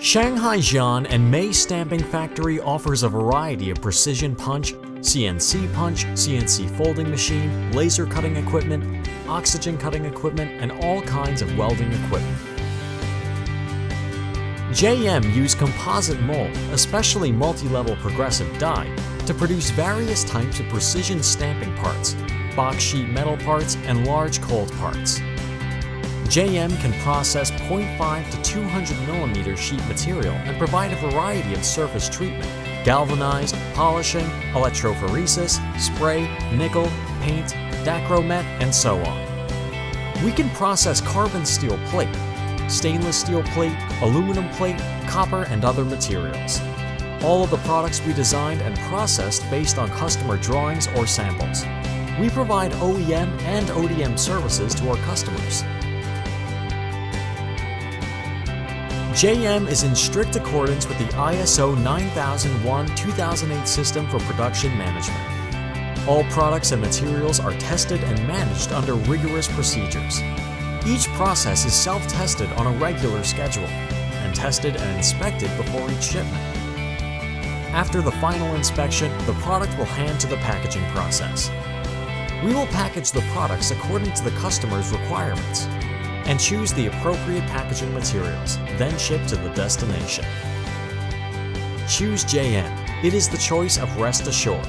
Shanghai Jian and Mei Stamping Factory offers a variety of precision punch, CNC folding machine, laser cutting equipment, oxygen cutting equipment, and all kinds of welding equipment. JM use composite mold, especially multi-level progressive die, to produce various types of precision stamping parts, box sheet metal parts, and large cold parts. JM can process 0.5 to 200 mm sheet material and provide a variety of surface treatment: galvanized, polishing, electrophoresis, spray, nickel, paint, Dacromet, and so on. We can process carbon steel plate, stainless steel plate, aluminum plate, copper, and other materials. All of the products we designed and processed based on customer drawings or samples. We provide OEM and ODM services to our customers. JM is in strict accordance with the ISO 9001-2008 system for production management. All products and materials are tested and managed under rigorous procedures. Each process is self-tested on a regular schedule and tested and inspected before each shipment. After the final inspection, the product will hand to the packaging process. We will package the products according to the customer's requirements and choose the appropriate packaging materials, then ship to the destination. Choose JM. It is the choice of rest assured.